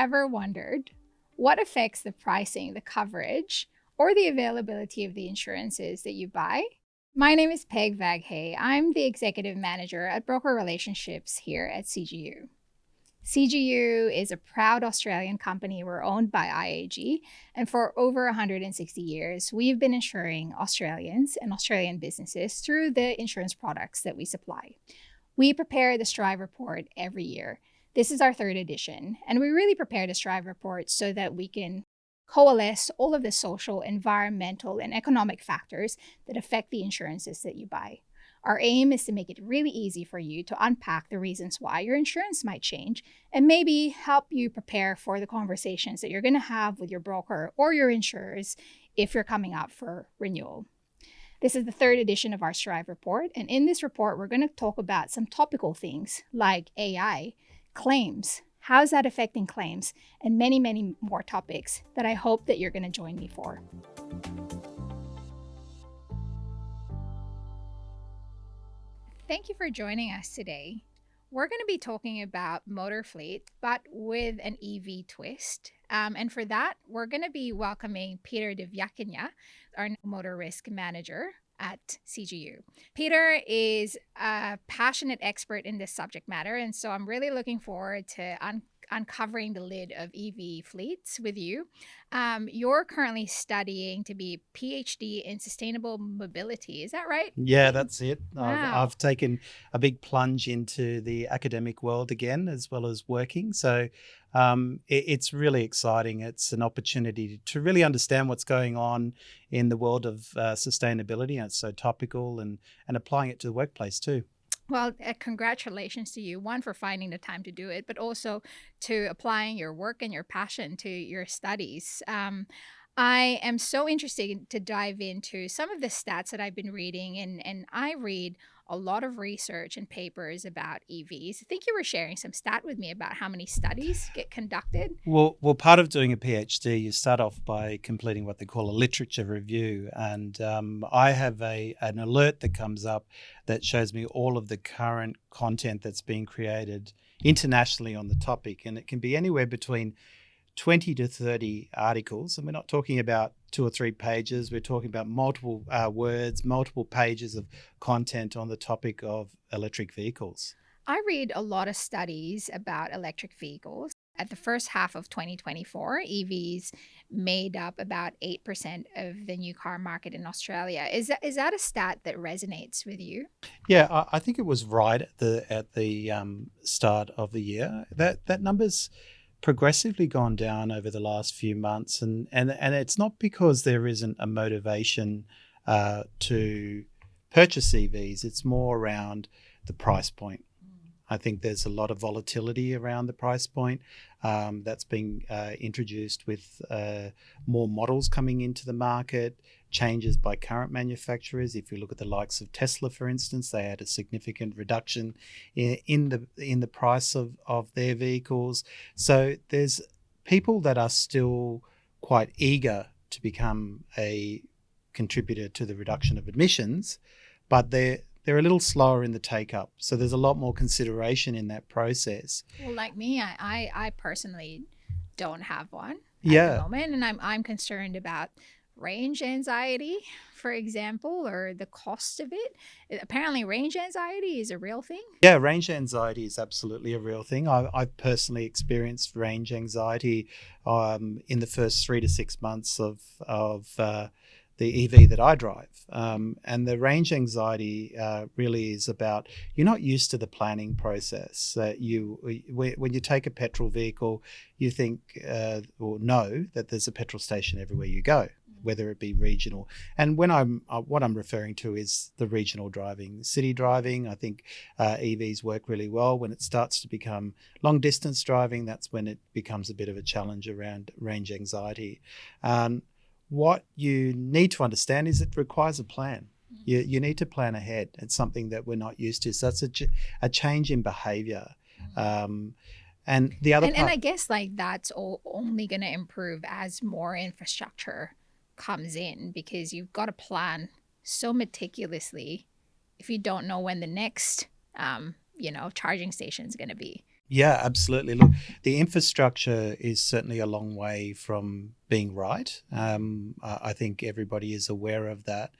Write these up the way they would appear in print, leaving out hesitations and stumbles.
ever wondered what affects the pricing, the coverage, or the availability of the insurances that you buy? My name is Peg Vaghay. I'm the Executive Manager at Broker Relationships here at CGU. CGU is a proud Australian company. We're owned by IAG, and for over 160 years, we've been insuring Australians and Australian businesses through the insurance products that we supply. We prepare the Strive Report every year. This is our third edition, and we really prepare the Strive Report so that we can coalesce all of the social, environmental, and economic factors that affect the insurances that you buy. Our aim is to make it really easy for you to unpack the reasons why your insurance might change and maybe help you prepare for the conversations that you're going to have with your broker or your insurers if you're coming up for renewal. This is the third edition of our Strive Report, and in this report, we're going to talk about some topical things like AI, claims, how's that affecting claims, and many, many more topics that I hope that you're going to join me for. Thank you for joining us today. We're going to be talking about motor fleet, but with an EV twist. And for that, we're going to be welcoming Peter Divjakinja, our motor risk manager at CGU. Peter is a passionate expert in this subject matter, and so I'm really looking forward to uncovering the lid of EV fleets with you. You're currently studying to be a PhD in sustainable mobility. Is that right? Yeah, that's it. Wow. I've taken a big plunge into the academic world again, as well as working. So it's really exciting. It's an opportunity to really understand what's going on in the world of sustainability. And it's so topical and applying it to the workplace too. Well, congratulations to you, one, for finding the time to do it, but also to applying your work and your passion to your studies. I am so interested to dive into some of the stats that I've been reading, and I read a lot of research and papers about EVs. I think you were sharing some stat with me about how many studies get conducted. Well, part of doing a PhD, you start off by completing what they call a literature review. And I have an alert that comes up that shows me all of the current content that's being created internationally on the topic. And it can be anywhere between 20 to 30 articles. And we're not talking about 2 or 3 pages. We're talking about multiple words, multiple pages of content on the topic of electric vehicles. I read a lot of studies about electric vehicles. At the first half of 2024, EVs made up about 8% of the new car market in Australia. Is that a stat that resonates with you? Yeah, I think it was right at the start of the year. That number's progressively gone down over the last few months, and it's not because there isn't a motivation to purchase EVs. It's more around the price point. I think there's a lot of volatility around the price point that's being introduced with more models coming into the market, changes by current manufacturers. If you look at the likes of Tesla, for instance, they had a significant reduction in the price of their vehicles. So there's people that are still quite eager to become a contributor to the reduction of emissions, but they're a little slower in the take up. So there's a lot more consideration in that process. Well, like me, I personally don't have one at the moment, and I'm concerned about range anxiety, for example, or the cost of it. Apparently, range anxiety is a real thing. Yeah, range anxiety is absolutely a real thing. I've personally experienced range anxiety in the first 3 to 6 months of the EV that I drive. And the range anxiety really is about, you're not used to the planning process. When you take a petrol vehicle, you think or know that there's a petrol station everywhere you go, whether it be regional. And what I'm referring to is the regional driving. City driving, I think EVs work really well. When it starts to become long distance driving, that's when it becomes a bit of a challenge around range anxiety. What you need to understand is it requires a plan. You need to plan ahead. It's something that we're not used to. So that's a change in behavior. And the other part, and I guess like that's only going to improve as more infrastructure comes in, because you've got to plan so meticulously if you don't know when the next charging station is going to be. Yeah, absolutely. Look, the infrastructure is certainly a long way from being right. I think everybody is aware of that.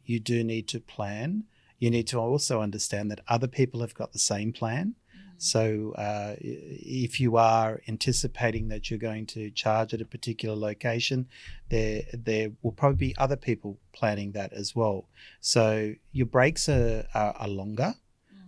You do need to plan. You need to also understand that other people have got the same plan. So if you are anticipating that you're going to charge at a particular location, there will probably be other people planning that as well. So your breaks are longer,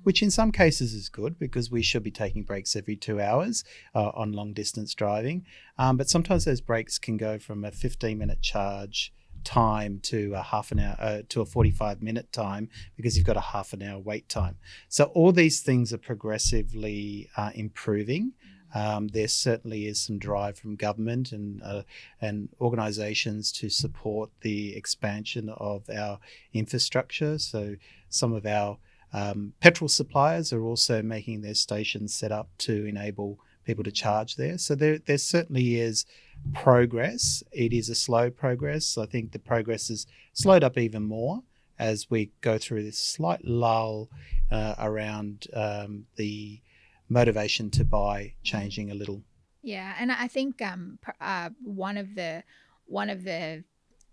which in some cases is good because we should be taking breaks every 2 hours on long distance driving. But sometimes those breaks can go from a 15-minute charge time to a half an hour to a 45-minute time because you've got a half an hour wait time. So all these things are progressively improving. There certainly is some drive from government and organisations to support the expansion of our infrastructure. So some of our petrol suppliers are also making their stations set up to enable people to charge there. So there certainly is progress. It is a slow progress. I think the progress has slowed up even more as we go through this slight lull around the motivation to buy changing a little. Yeah, and I think one of the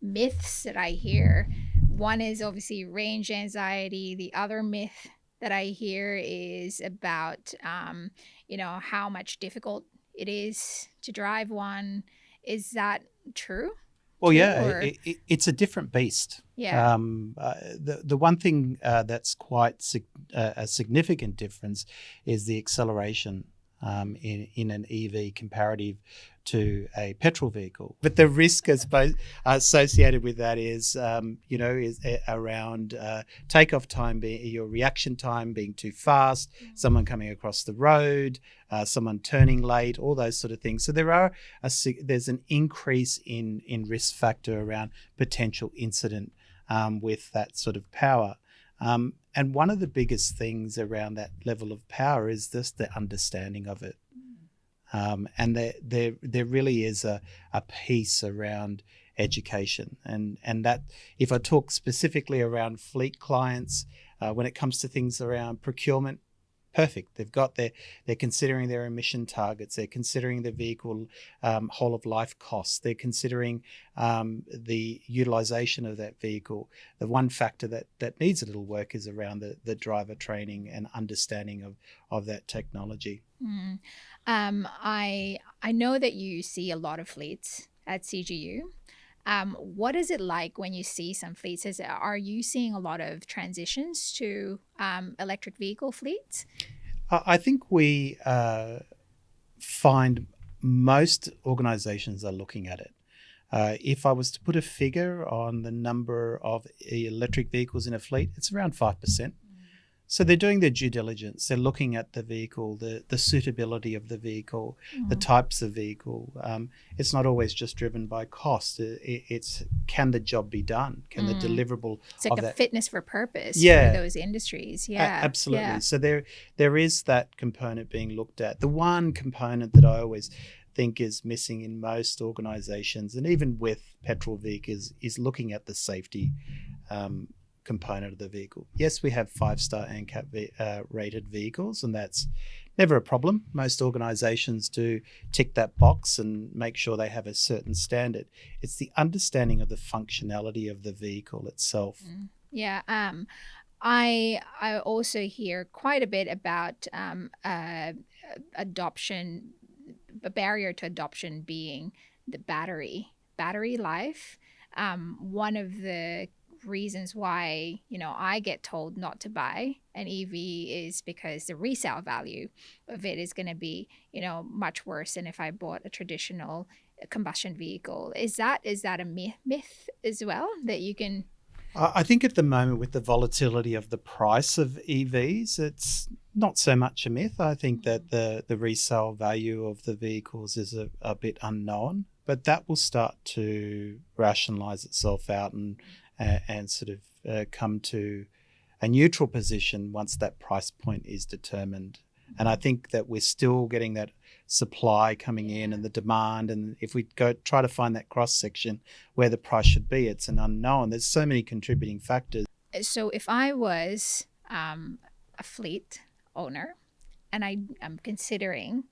myths that I hear, one is obviously range anxiety. The other myth that I hear is about how much difficult it is to drive one. Is that true? Well, Too, yeah, or it's a different beast. yeah. The one thing that's quite a significant difference is the acceleration in an EV comparative to a petrol vehicle. But the risk associated with that is around takeoff time, your reaction time being too fast, someone coming across the road, someone turning late, all those sort of things. So there's an increase in risk factor around potential incident with that sort of power. And one of the biggest things around that level of power is just the understanding of it. And there really is a piece around education. And that, if I talk specifically around fleet clients, when it comes to things around procurement, perfect. They're considering their emission targets. They're considering the vehicle whole of life costs. They're considering the utilization of that vehicle. The one factor that needs a little work is around the driver training and understanding of that technology. I know that you see a lot of fleets at CGU. What is it like when you see some fleets? Are you seeing a lot of transitions to electric vehicle fleets? I think we find most organizations are looking at it. If I was to put a figure on the number of electric vehicles in a fleet, it's around 5%. So they're doing their due diligence. They're looking at the vehicle, the suitability of the vehicle, the types of vehicle. It's not always just driven by cost. It's can the job be done? Can the deliverable It's like of a that fitness for purpose Yeah. for those industries. Yeah, absolutely. Yeah. So there is that component being looked at. The one component that I always think is missing in most organizations, and even with petrol vehicles, is looking at the safety component of the vehicle. Yes, we have 5-star ANCAP rated vehicles, and that's never a problem. Most organizations do tick that box and make sure they have a certain standard. It's the understanding of the functionality of the vehicle itself. Yeah. I also hear quite a bit about adoption, a barrier to adoption being the battery life. One of the reasons why I get told not to buy an EV is because the resale value of it is going to be much worse than if I bought a traditional combustion vehicle. Is that a myth as well that you can? I think at the moment, with the volatility of the price of EVs, it's not so much a myth. I think that the resale value of the vehicles is a bit unknown, but that will start to rationalize itself out and sort of come to a neutral position once that price point is determined. And I think that we're still getting that supply coming in and the demand. And if we go try to find that cross section where the price should be, it's an unknown. There's so many contributing factors. So if I was a fleet owner and I am considering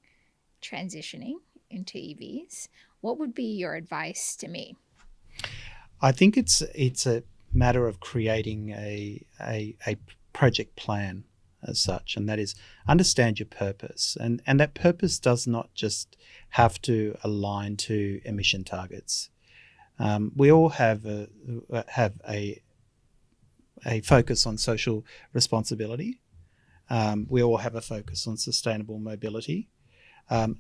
transitioning into EVs, what would be your advice to me? I think it's a matter of creating a project plan as such, and that is understand your purpose, and that purpose does not just have to align to emission targets. We all have a focus on social responsibility. We all have a focus on sustainable mobility.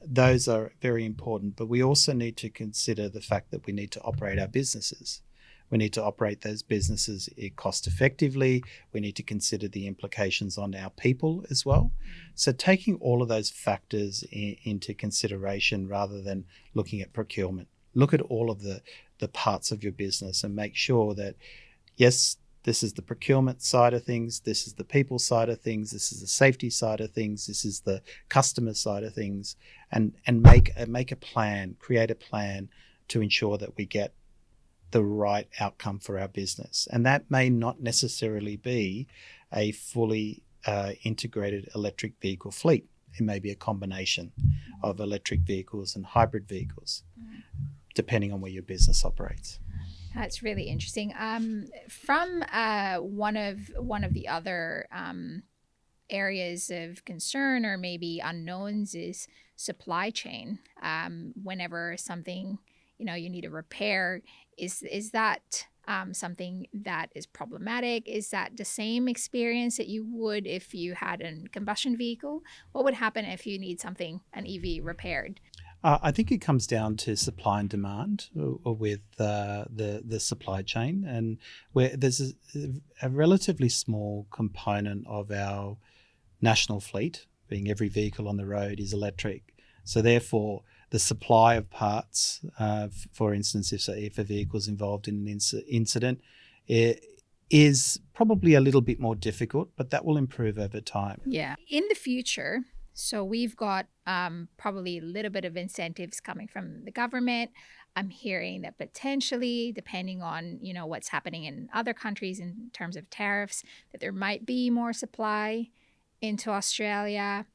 Those are very important, but we also need to consider the fact that we need to operate our businesses. We need to operate those businesses cost effectively. We need to consider the implications on our people as well. So taking all of those factors into consideration rather than looking at procurement. Look at all of the parts of your business and make sure that, yes, this is the procurement side of things, this is the people side of things, this is the safety side of things, this is the customer side of things, and make a plan, create a plan to ensure that we get the right outcome for our business. And that may not necessarily be a fully integrated electric vehicle fleet. It may be a combination of electric vehicles and hybrid vehicles, depending on where your business operates. That's really interesting. From one of the other areas of concern or maybe unknowns is supply chain. Whenever something, you need a repair, is that something that is problematic? Is that the same experience that you would if you had a combustion vehicle? What would happen if you need an EV repaired? I think it comes down to supply and demand with the supply chain, and where there's a relatively small component of our national fleet, being every vehicle on the road is electric. So therefore, the supply of parts, for instance, if a vehicle is involved in an incident, it is probably a little bit more difficult, but that will improve over time. Yeah. In the future, so we've got probably a little bit of incentives coming from the government. I'm hearing that potentially, depending on what's happening in other countries in terms of tariffs, that there might be more supply into Australia.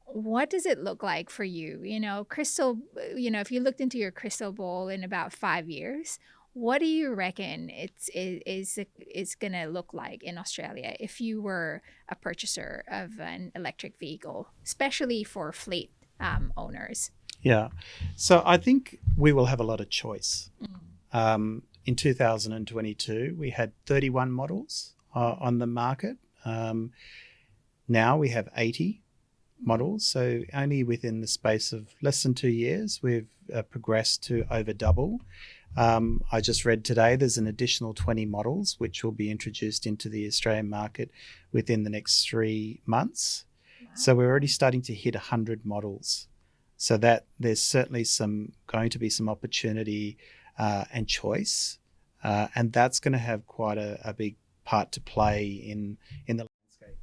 What does it look like for you? If you looked into your crystal ball in about 5 years, what do you reckon it's going to look like in Australia if you were a purchaser of an electric vehicle, especially for fleet owners? Yeah. So I think we will have a lot of choice. In 2022, we had 31 models on the market. Now we have 80 models. So only within the space of less than 2 years, we've progressed to over double. I just read today there's an additional 20 models which will be introduced into the Australian market within the next 3 months. Wow. So we're already starting to hit 100 models. So that there's certainly going to be some opportunity and choice, and that's going to have quite a big part to play in the landscape.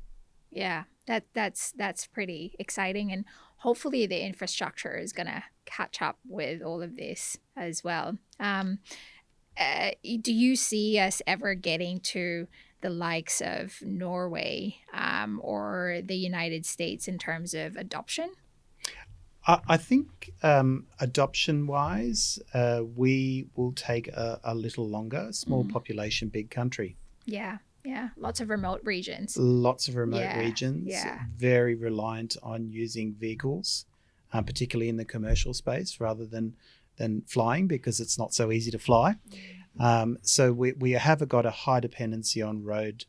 Yeah, that's pretty exciting, and hopefully the infrastructure is going to catch up with all of this as well. Do you see us ever getting to the likes of Norway or the United States in terms of adoption? I think adoption-wise, we will take a little longer. Small population, big country. Yeah. Lots of remote regions. Yeah. Very reliant on using vehicles, particularly in the commercial space, rather than flying, because it's not so easy to fly. So we have got a high dependency on road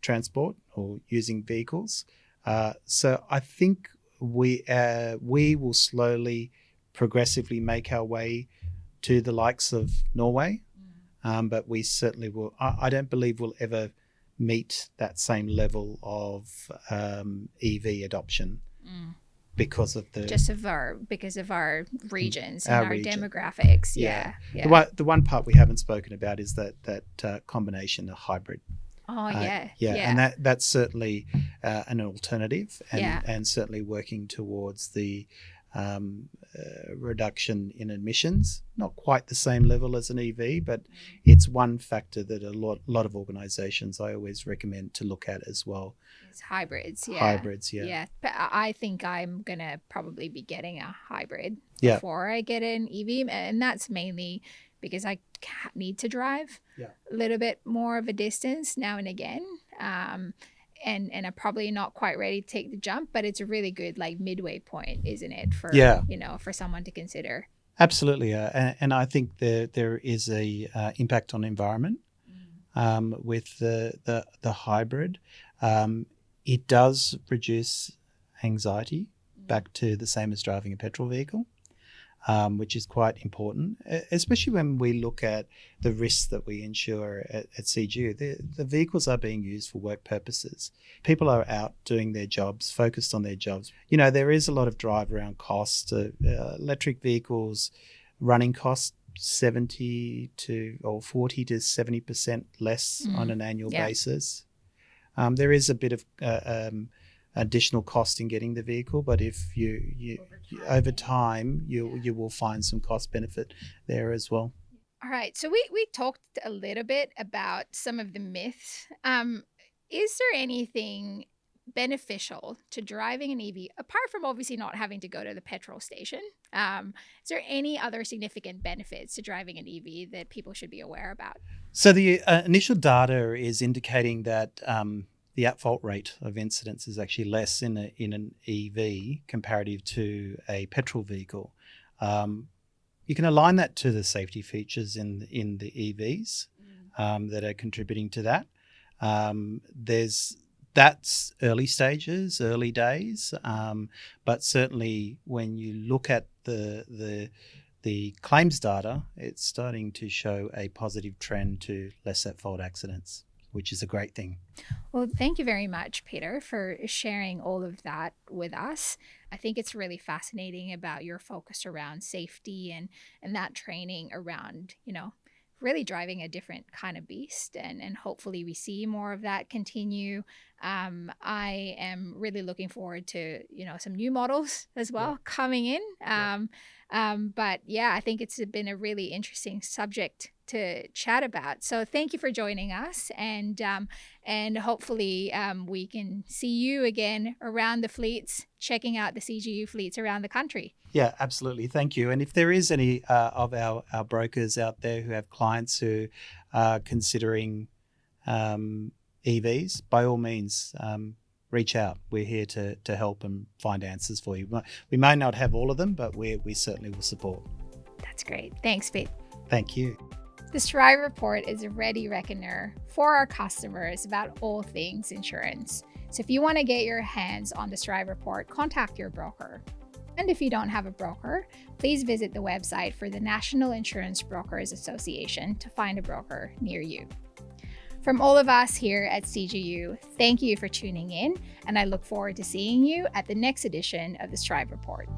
transport or using vehicles. So I think we will slowly, progressively make our way to the likes of Norway, but we certainly will. I don't believe we'll ever meet that same level of EV adoption because of our regions and our demographics. Yeah. The one part we haven't spoken about is that combination of hybrid. And that's certainly an alternative, and certainly working towards the reduction in emissions. Not quite the same level as an EV, but it's one factor that a lot of organisations I always recommend to look at as well. It's hybrids, yeah. Hybrids, yeah. Yeah, but I think I'm going to probably be getting a hybrid Yeah. before I get an EV. And that's mainly because I need to drive a little bit more of a distance now and again. And I'm probably not quite ready to take the jump, but it's a really good like midway point, isn't it? For, for someone to consider. Absolutely. And I think there is a impact on environment with the hybrid. It does reduce anxiety back to the same as driving a petrol vehicle, which is quite important, especially when we look at the risks that we insure at CGU. The vehicles are being used for work purposes. People are out doing their jobs, focused on their jobs. There is a lot of drive around cost. Electric vehicles running costs 40 to 70% less on an annual basis. There is a bit of additional cost in getting the vehicle, but if you over time you will find some cost benefit there as well. All right, so we talked a little bit about some of the myths. Is there anything beneficial to driving an EV apart from obviously not having to go to the petrol station? Is there any other significant benefits to driving an EV that people should be aware about? So the initial data is indicating that the at-fault rate of incidents is actually less in an EV comparative to a petrol vehicle. You can align that to the safety features in the EVs that are contributing to that. That's early stages, early days, but certainly when you look at the claims data, it's starting to show a positive trend to less at-fault accidents, which is a great thing. Well, thank you very much, Peter, for sharing all of that with us. I think it's really fascinating about your focus around safety and that training around, really driving a different kind of beast. And hopefully we see more of that continue. I am really looking forward to, some new models as well coming in. But yeah, I think it's been a really interesting subject to chat about. So thank you for joining us, and hopefully we can see you again around the fleets, checking out the CGU fleets around the country. Yeah, absolutely. Thank you. And if there is any of our brokers out there who have clients who are considering EVs, by all means, reach out. We're here to help and find answers for you. We may not have all of them, but we certainly will support. That's great. Thanks, Pete. Thank you. The Stride Report is a ready reckoner for our customers about all things insurance. So if you want to get your hands on the Stride Report, contact your broker. And if you don't have a broker, please visit the website for the National Insurance Brokers Association to find a broker near you. From all of us here at CGU, thank you for tuning in, and I look forward to seeing you at the next edition of the Stride Report.